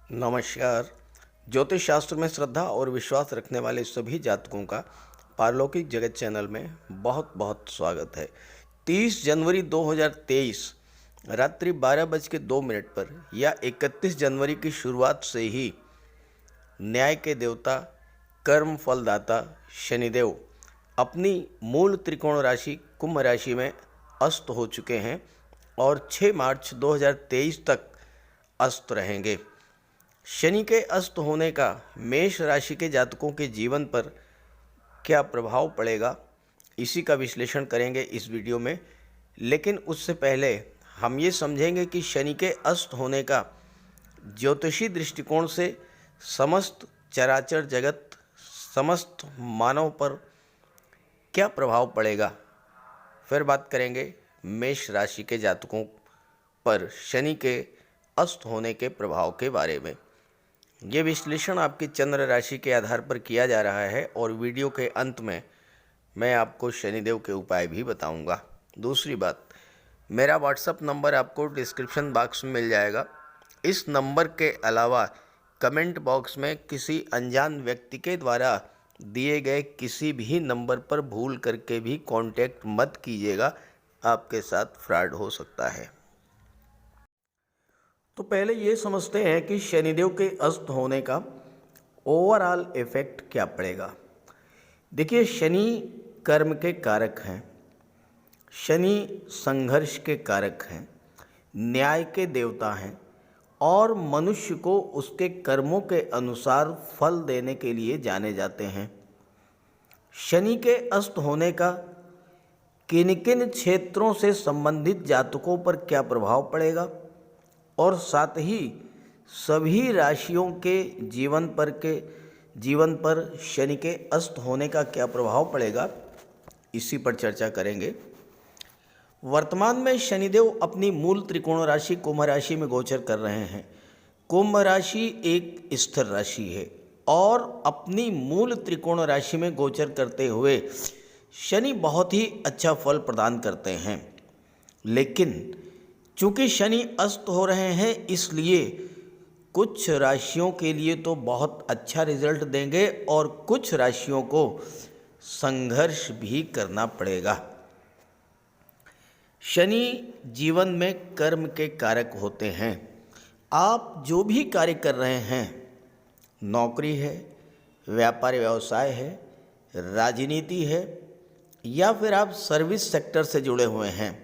नमस्कार। ज्योतिष शास्त्र में श्रद्धा और विश्वास रखने वाले सभी जातकों का पारलौकिक जगत चैनल में बहुत बहुत स्वागत है। 30 जनवरी 2023 रात्रि 12:02 पर या 31 जनवरी की शुरुआत से ही न्याय के देवता, कर्म फलदाता शनिदेव अपनी मूल त्रिकोण राशि कुंभ राशि में अस्त हो चुके हैं और 6 मार्च 2023 तक अस्त रहेंगे। शनि के अस्त होने का मेष राशि के जातकों के जीवन पर क्या प्रभाव पड़ेगा, इसी का विश्लेषण करेंगे इस वीडियो में। लेकिन उससे पहले हम ये समझेंगे कि शनि के अस्त होने का ज्योतिषी दृष्टिकोण से समस्त चराचर जगत, समस्त मानव पर क्या प्रभाव पड़ेगा। फिर बात करेंगे मेष राशि के जातकों पर शनि के अस्त होने के प्रभाव के बारे में। ये विश्लेषण आपकी चंद्र राशि के आधार पर किया जा रहा है और वीडियो के अंत में मैं आपको शनिदेव के उपाय भी बताऊंगा। दूसरी बात, मेरा व्हाट्सअप नंबर आपको डिस्क्रिप्शन बॉक्स में मिल जाएगा। इस नंबर के अलावा कमेंट बॉक्स में किसी अनजान व्यक्ति के द्वारा दिए गए किसी भी नंबर पर भूल करके भी कांटेक्ट मत कीजिएगा, आपके साथ फ्रॉड हो सकता है। तो पहले ये समझते हैं कि शनिदेव के अस्त होने का ओवरऑल इफेक्ट क्या पड़ेगा। देखिए, शनि कर्म के कारक हैं, शनि संघर्ष के कारक हैं, न्याय के देवता हैं और मनुष्य को उसके कर्मों के अनुसार फल देने के लिए जाने जाते हैं। शनि के अस्त होने का किन किन क्षेत्रों से संबंधित जातकों पर क्या प्रभाव पड़ेगा और साथ ही सभी राशियों के जीवन पर शनि के अस्त होने का क्या प्रभाव पड़ेगा, इसी पर चर्चा करेंगे। वर्तमान में शनिदेव अपनी मूल त्रिकोण राशि कुंभ राशि में गोचर कर रहे हैं। कुंभ राशि एक स्थिर राशि है और अपनी मूल त्रिकोण राशि में गोचर करते हुए शनि बहुत ही अच्छा फल प्रदान करते हैं। लेकिन चूँकि शनि अस्त हो रहे हैं, इसलिए कुछ राशियों के लिए तो बहुत अच्छा रिजल्ट देंगे और कुछ राशियों को संघर्ष भी करना पड़ेगा। शनि जीवन में कर्म के कारक होते हैं। आप जो भी कार्य कर रहे हैं, नौकरी है, व्यापार व्यवसाय है, राजनीति है या फिर आप सर्विस सेक्टर से जुड़े हुए हैं,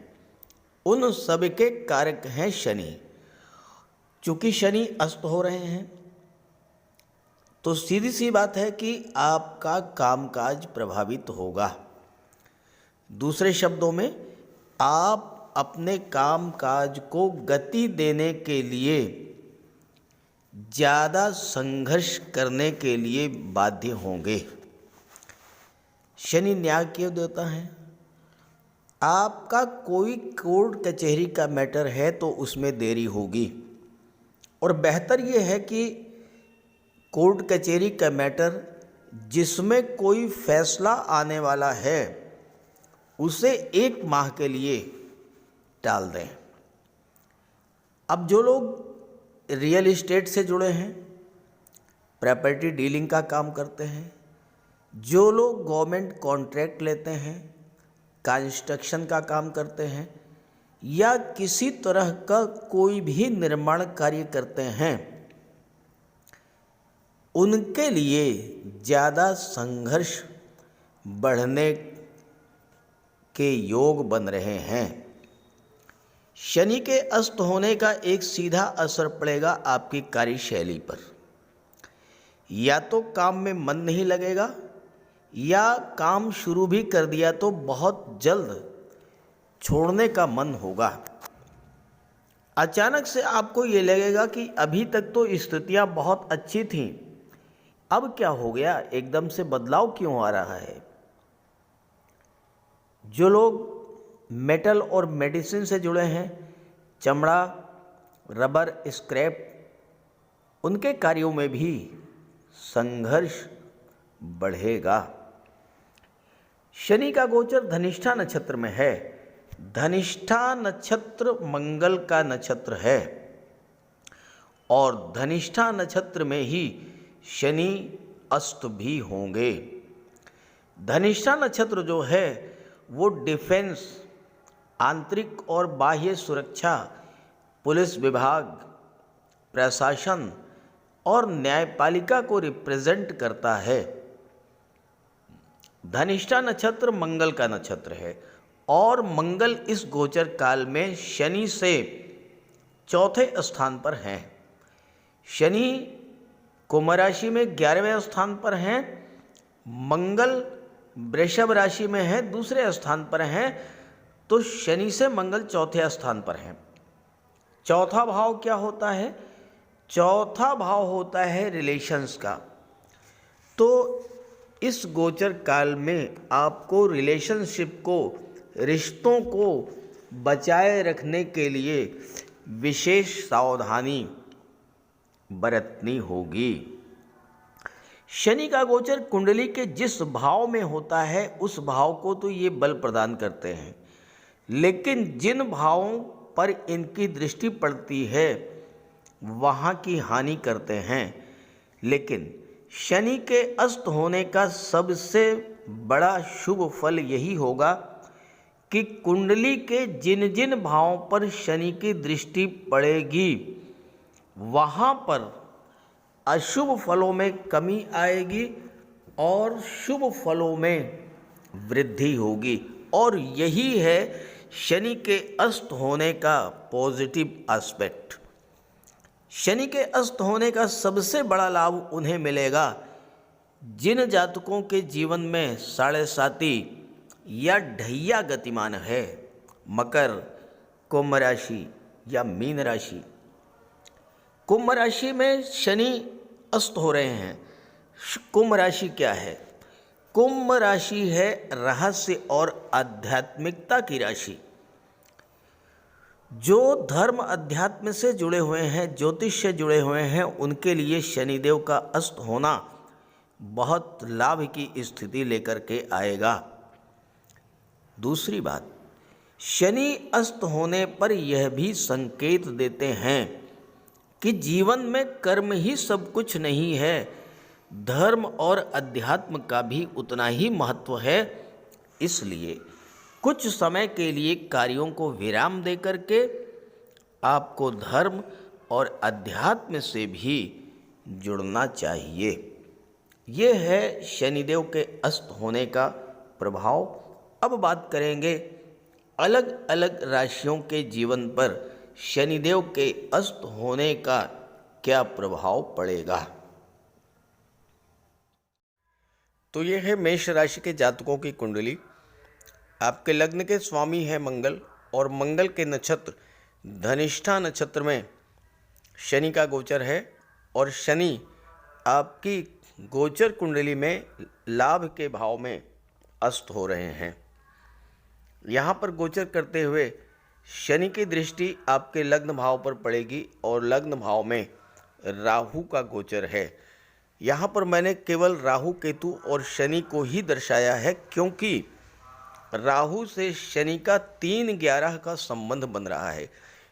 उन सब के कारक हैं शनि। चूँकि शनि अस्त हो रहे हैं तो सीधी सी बात है कि आपका कामकाज प्रभावित होगा। दूसरे शब्दों में, आप अपने कामकाज को गति देने के लिए ज़्यादा संघर्ष करने के लिए बाध्य होंगे। शनि न्याय के देवता हैं। आपका कोई कोर्ट कचहरी का मैटर है तो उसमें देरी होगी और बेहतर ये है कि कोर्ट कचहरी का मैटर जिसमें कोई फैसला आने वाला है उसे 1 माह के लिए टाल दें। अब जो लोग रियल इस्टेट से जुड़े हैं, प्रॉपर्टी डीलिंग का काम करते हैं, जो लोग गवर्नमेंट कॉन्ट्रैक्ट लेते हैं, कंस्ट्रक्शन का काम करते हैं या किसी तरह का कोई भी निर्माण कार्य करते हैं, उनके लिए ज़्यादा संघर्ष बढ़ने के योग बन रहे हैं। शनि के अस्त होने का एक सीधा असर पड़ेगा आपकी कार्यशैली पर। या तो काम में मन नहीं लगेगा या काम शुरू भी कर दिया तो बहुत जल्द छोड़ने का मन होगा। अचानक से आपको ये लगेगा कि अभी तक तो स्थितियां बहुत अच्छी थीं, अब क्या हो गया, एकदम से बदलाव क्यों आ रहा है। जो लोग मेटल और मेडिसिन से जुड़े हैं, चमड़ा, रबर, स्क्रैप, उनके कार्यों में भी संघर्ष बढ़ेगा। शनि का गोचर धनिष्ठा नक्षत्र में है। धनिष्ठा नक्षत्र मंगल का नक्षत्र है और धनिष्ठा नक्षत्र में ही शनि अस्त भी होंगे। धनिष्ठा नक्षत्र जो है वो डिफेंस, आंतरिक और बाह्य सुरक्षा, पुलिस विभाग, प्रशासन और न्यायपालिका को रिप्रेजेंट करता है। धनिष्ठा नक्षत्र मंगल का नक्षत्र है और मंगल इस गोचर काल में शनि से चौथे स्थान पर हैं। शनि कुंभ राशि में 11वें स्थान पर हैं, मंगल वृषभ राशि में है, दूसरे स्थान पर हैं, तो शनि से मंगल चौथे स्थान पर हैं। चौथा भाव क्या होता है? चौथा भाव होता है रिलेशंस का। तो इस गोचर काल में आपको रिलेशनशिप को, रिश्तों को बचाए रखने के लिए विशेष सावधानी बरतनी होगी। शनि का गोचर कुंडली के जिस भाव में होता है उस भाव को तो ये बल प्रदान करते हैं, लेकिन जिन भावों पर इनकी दृष्टि पड़ती है वहाँ की हानि करते हैं। लेकिन शनि के अस्त होने का सबसे बड़ा शुभ फल यही होगा कि कुंडली के जिन जिन भावों पर शनि की दृष्टि पड़ेगी वहाँ पर अशुभ फलों में कमी आएगी और शुभ फलों में वृद्धि होगी। और यही है शनि के अस्त होने का पॉजिटिव एस्पेक्ट। शनि के अस्त होने का सबसे बड़ा लाभ उन्हें मिलेगा जिन जातकों के जीवन में साढ़े साती या ढैया गतिमान है, मकर, कुंभ राशि या मीन राशि। कुंभ राशि में शनि अस्त हो रहे हैं। कुंभ राशि क्या है? कुंभ राशि है रहस्य और आध्यात्मिकता की राशि। जो धर्म अध्यात्म से जुड़े हुए हैं, ज्योतिष से जुड़े हुए हैं, उनके लिए शनिदेव का अस्त होना बहुत लाभ की स्थिति लेकर के आएगा। दूसरी बात, शनि अस्त होने पर यह भी संकेत देते हैं कि जीवन में कर्म ही सब कुछ नहीं है, धर्म और अध्यात्म का भी उतना ही महत्व है। इसलिए कुछ समय के लिए कार्यों को विराम दे करके आपको धर्म और अध्यात्म से भी जुड़ना चाहिए। ये है शनिदेव के अस्त होने का प्रभाव। अब बात करेंगे अलग अलग राशियों के जीवन पर शनिदेव के अस्त होने का क्या प्रभाव पड़ेगा। तो ये है मेष राशि के जातकों की कुंडली। आपके लग्न के स्वामी है मंगल और मंगल के नक्षत्र धनिष्ठा नक्षत्र में शनि का गोचर है और शनि आपकी गोचर कुंडली में लाभ के भाव में अस्त हो रहे हैं। यहाँ पर गोचर करते हुए शनि की दृष्टि आपके लग्न भाव पर पड़ेगी और लग्न भाव में राहु का गोचर है। यहाँ पर मैंने केवल राहु, केतु और शनि को ही दर्शाया है क्योंकि राहु से शनि का 3-11 का संबंध बन रहा है।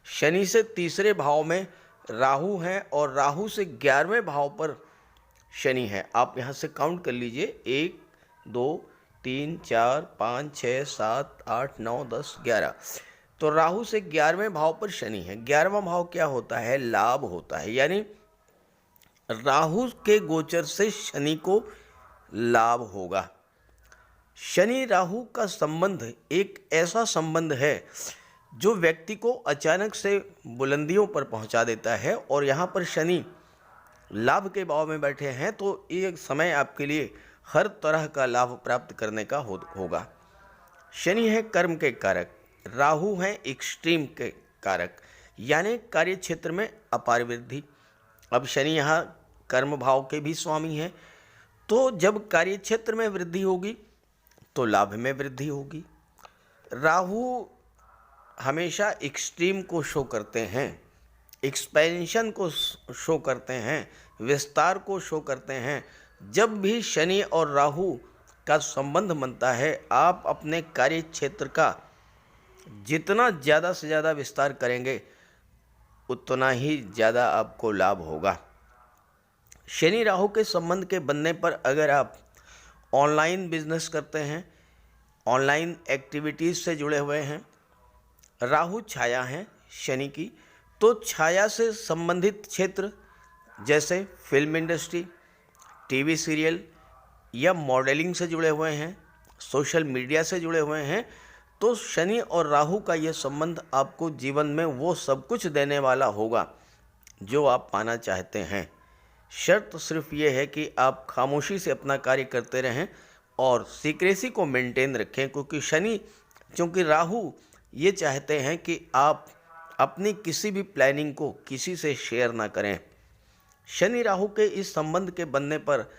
शनि से तीसरे भाव में राहु हैं और राहु से 11वें भाव पर शनि है। आप यहाँ से काउंट कर लीजिए, 1 2 3 4 5 6 7 8 9 10 11। तो राहु से 11वें भाव पर शनि है। 11वां भाव क्या होता है? लाभ होता है, यानी राहु के गोचर से शनि को लाभ होगा। शनि राहु का संबंध एक ऐसा संबंध है जो व्यक्ति को अचानक से बुलंदियों पर पहुंचा देता है और यहाँ पर शनि लाभ के भाव में बैठे हैं तो ये समय आपके लिए हर तरह का लाभ प्राप्त करने का होगा। शनि है कर्म के कारक, राहु है एक्सट्रीम के कारक, यानी कार्य क्षेत्र में अपार वृद्धि। अब शनि यहाँ कर्म भाव के भी स्वामी हैं, तो जब कार्य क्षेत्र में वृद्धि होगी तो लाभ में वृद्धि होगी। राहु हमेशा एक्सट्रीम को शो करते हैं, एक्सपेंशन को शो करते हैं, विस्तार को शो करते हैं। जब भी शनि और राहु का संबंध बनता है, आप अपने कार्य क्षेत्र का जितना ज़्यादा से ज़्यादा विस्तार करेंगे उतना ही ज़्यादा आपको लाभ होगा। शनि राहु के संबंध के बनने पर अगर आप ऑनलाइन बिजनेस करते हैं, ऑनलाइन एक्टिविटीज़ से जुड़े हुए हैं, राहु छाया है शनि की, तो छाया से संबंधित क्षेत्र जैसे फिल्म इंडस्ट्री, टीवी सीरियल या मॉडलिंग से जुड़े हुए हैं, सोशल मीडिया से जुड़े हुए हैं, तो शनि और राहु का ये संबंध आपको जीवन में वो सब कुछ देने वाला होगा जो आप पाना चाहते हैं। शर्त सिर्फ ये है कि आप खामोशी से अपना कार्य करते रहें और सीक्रेसी को मेंटेन रखें, क्योंकि राहु ये चाहते हैं कि आप अपनी किसी भी प्लानिंग को किसी से शेयर ना करें। शनि राहु के इस संबंध के बनने पर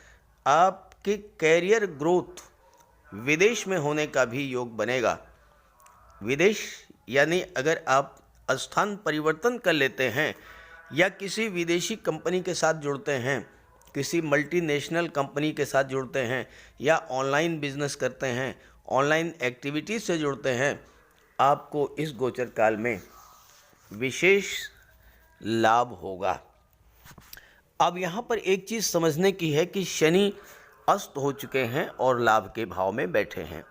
आपके कैरियर ग्रोथ विदेश में होने का भी योग बनेगा। विदेश यानी अगर आप स्थान परिवर्तन कर लेते हैं या किसी विदेशी कंपनी के साथ जुड़ते हैं, किसी मल्टीनेशनल कंपनी के साथ जुड़ते हैं या ऑनलाइन बिजनेस करते हैं, ऑनलाइन एक्टिविटीज से जुड़ते हैं, आपको इस गोचर काल में विशेष लाभ होगा। अब यहाँ पर एक चीज़ समझने की है कि शनि अस्त हो चुके हैं और लाभ के भाव में बैठे हैं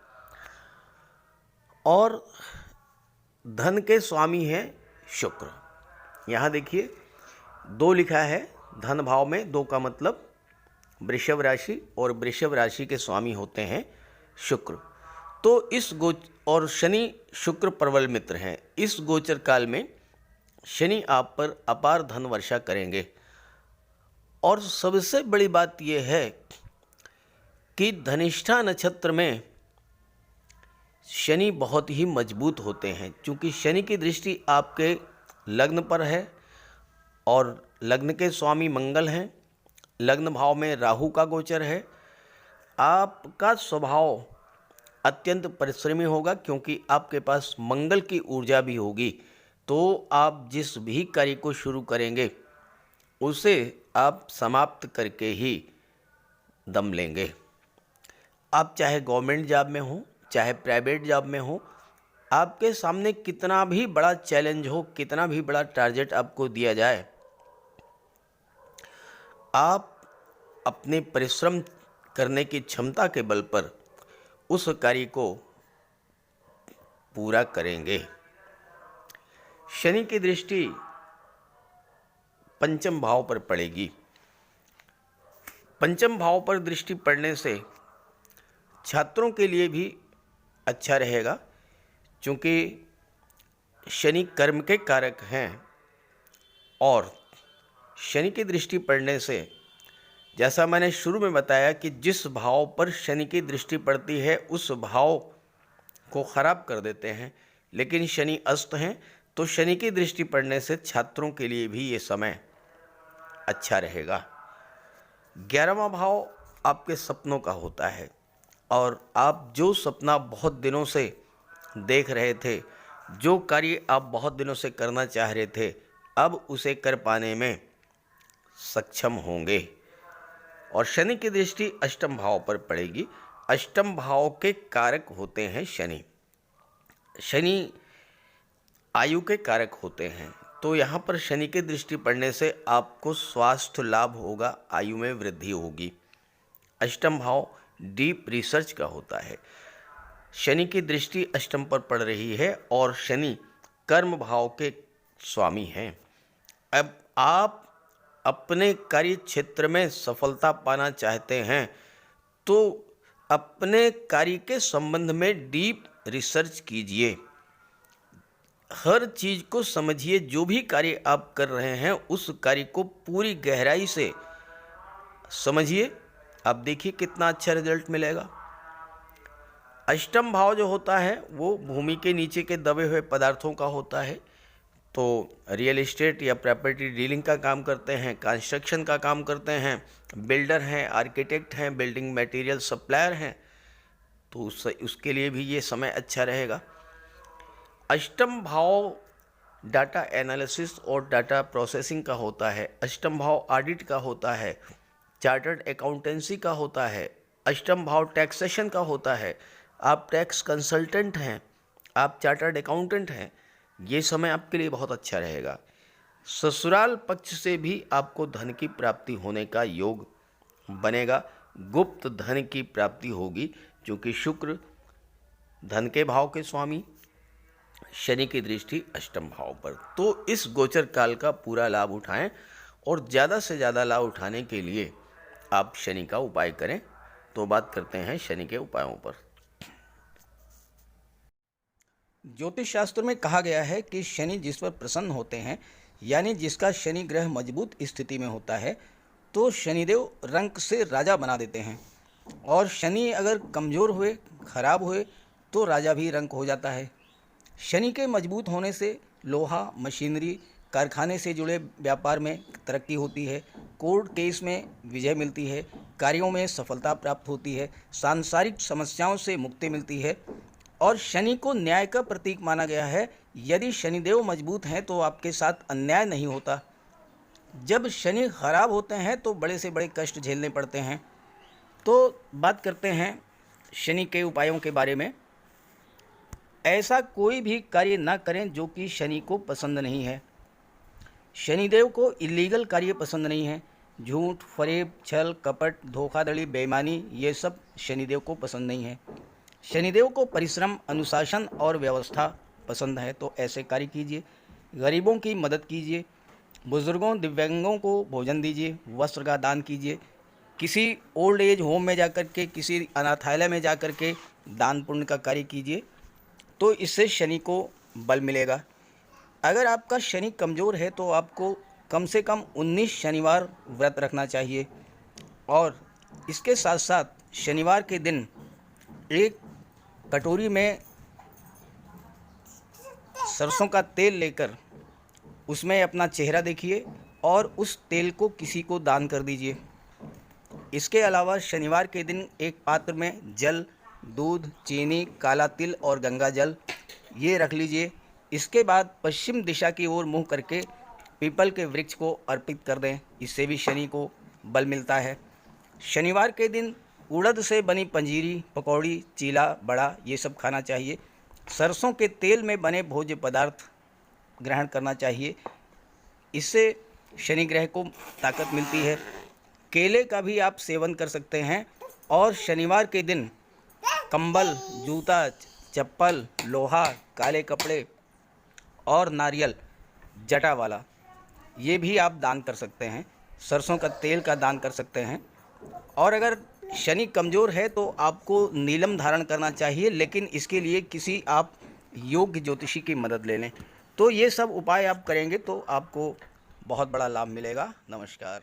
और धन के स्वामी हैं शुक्र। यहाँ देखिए 2 लिखा है धन भाव में, 2 का मतलब वृषभ राशि, और वृषभ राशि के स्वामी होते हैं शुक्र। तो और शनि शुक्र प्रबल मित्र हैं। इस गोचर काल में शनि आप पर अपार धन वर्षा करेंगे और सबसे बड़ी बात यह है कि धनिष्ठा नक्षत्र में शनि बहुत ही मजबूत होते हैं, क्योंकि शनि की दृष्टि आपके लग्न पर है और लग्न के स्वामी मंगल हैं, लग्न भाव में राहु का गोचर है। आपका स्वभाव अत्यंत परिश्रमी होगा क्योंकि आपके पास मंगल की ऊर्जा भी होगी, तो आप जिस भी कार्य को शुरू करेंगे उसे आप समाप्त करके ही दम लेंगे। आप चाहे गवर्नमेंट जॉब में हो, चाहे प्राइवेट जॉब में हो, आपके सामने कितना भी बड़ा चैलेंज हो, कितना भी बड़ा टारगेट आपको दिया जाए, आप अपने परिश्रम करने की क्षमता के बल पर उस कार्य को पूरा करेंगे। शनि की दृष्टि पंचम भाव पर पड़ेगी। पंचम भाव पर दृष्टि पड़ने से छात्रों के लिए भी अच्छा रहेगा, क्योंकि शनि कर्म के कारक हैं और शनि की दृष्टि पड़ने से, जैसा मैंने शुरू में बताया कि जिस भाव पर शनि की दृष्टि पड़ती है उस भाव को खराब कर देते हैं, लेकिन शनि अस्त हैं, तो शनि की दृष्टि पड़ने से छात्रों के लिए भी ये समय अच्छा रहेगा। 11वां भाव आपके सपनों का होता है और आप जो सपना बहुत दिनों से देख रहे थे, जो कार्य आप बहुत दिनों से करना चाह रहे थे, अब उसे कर पाने में सक्षम होंगे। और शनि की दृष्टि अष्टम भाव पर पड़ेगी। अष्टम भाव के कारक होते हैं शनि। शनि आयु के कारक होते हैं, तो यहाँ पर शनि की दृष्टि पड़ने से आपको स्वास्थ्य लाभ होगा, आयु में वृद्धि होगी। अष्टम भाव डीप रिसर्च का होता है। शनि की दृष्टि अष्टम पर पड़ रही है और शनि कर्म भाव के स्वामी हैं। अब आप अपने कार्य क्षेत्र में सफलता पाना चाहते हैं तो अपने कार्य के संबंध में डीप रिसर्च कीजिए, हर चीज़ को समझिए। जो भी कार्य आप कर रहे हैं उस कार्य को पूरी गहराई से समझिए, आप देखिए कितना अच्छा रिजल्ट मिलेगा। अष्टम भाव जो होता है वो भूमि के नीचे के दबे हुए पदार्थों का होता है, तो रियल एस्टेट या प्रॉपर्टी डीलिंग का काम करते हैं, कंस्ट्रक्शन का काम करते हैं, बिल्डर हैं, आर्किटेक्ट हैं, बिल्डिंग मटेरियल सप्लायर हैं, तो उसके लिए भी ये समय अच्छा रहेगा। अष्टम भाव डाटा एनालिसिस और डाटा प्रोसेसिंग का होता है। अष्टम भाव ऑडिट का होता है, चार्टर्ड अकाउंटेंसी का होता है। अष्टम भाव टैक्सेशन का होता है। आप टैक्स कंसल्टेंट हैं, आप चार्टर्ड अकाउंटेंट हैं, ये समय आपके लिए बहुत अच्छा रहेगा। ससुराल पक्ष से भी आपको धन की प्राप्ति होने का योग बनेगा। गुप्त धन की प्राप्ति होगी, क्योंकि शुक्र धन के भाव के स्वामी, शनि की दृष्टि अष्टम भाव पर। तो इस गोचर काल का पूरा लाभ उठाएं और ज़्यादा से ज़्यादा लाभ उठाने के लिए आप शनि का उपाय करें। तो बात करते हैं शनि के उपायों पर। ज्योतिष शास्त्र में कहा गया है कि शनि जिस पर प्रसन्न होते हैं, यानी जिसका शनि ग्रह मजबूत स्थिति में होता है, तो शनिदेव रंक से राजा बना देते हैं। और शनि अगर कमज़ोर हुए, खराब हुए, तो राजा भी रंक हो जाता है। शनि के मजबूत होने से लोहा, मशीनरी, कारखाने से जुड़े व्यापार में तरक्की होती है, कोर्ट केस में विजय मिलती है, कार्यों में सफलता प्राप्त होती है, सांसारिक समस्याओं से मुक्ति मिलती है। और शनि को न्याय का प्रतीक माना गया है। यदि शनिदेव मजबूत हैं तो आपके साथ अन्याय नहीं होता। जब शनि खराब होते हैं तो बड़े से बड़े कष्ट झेलने पड़ते हैं। तो बात करते हैं शनि के उपायों के बारे में। ऐसा कोई भी कार्य ना करें जो कि शनि को पसंद नहीं है। शनिदेव को इलीगल कार्य पसंद नहीं है। झूठ, फरेब, छल, कपट, धोखाधड़ी, बेईमानी, ये सब शनिदेव को पसंद नहीं है। शनिदेव को परिश्रम, अनुशासन और व्यवस्था पसंद है। तो ऐसे कार्य कीजिए। गरीबों की मदद कीजिए, बुजुर्गों, दिव्यांगों को भोजन दीजिए, वस्त्र का दान कीजिए, किसी ओल्ड एज होम में जाकर के, किसी अनाथालय में जाकर के दान पुण्य का कार्य कीजिए। तो इससे शनि को बल मिलेगा। अगर आपका शनि कमज़ोर है तो आपको कम से कम 19 शनिवार व्रत रखना चाहिए। और इसके साथ साथ शनिवार के दिन एक कटोरी में सरसों का तेल लेकर उसमें अपना चेहरा देखिए और उस तेल को किसी को दान कर दीजिए। इसके अलावा शनिवार के दिन एक पात्र में जल, दूध, चीनी, काला तिल और गंगा जल ये रख लीजिए। इसके बाद पश्चिम दिशा की ओर मुँह करके पीपल के वृक्ष को अर्पित कर दें। इससे भी शनि को बल मिलता है। शनिवार के दिन उड़द से बनी पंजीरी, पकौड़ी, चीला, बड़ा ये सब खाना चाहिए। सरसों के तेल में बने भोज्य पदार्थ ग्रहण करना चाहिए। इससे शनि ग्रह को ताकत मिलती है। केले का भी आप सेवन कर सकते हैं। और शनिवार के दिन कंबल, जूता, चप्पल, लोहा, काले कपड़े और नारियल जटा वाला ये भी आप दान कर सकते हैं। सरसों का तेल का दान कर सकते हैं। और अगर शनि कमज़ोर है तो आपको नीलम धारण करना चाहिए, लेकिन इसके लिए किसी आप योग्य ज्योतिषी की मदद ले लें। तो ये सब उपाय आप करेंगे तो आपको बहुत बड़ा लाभ मिलेगा। नमस्कार।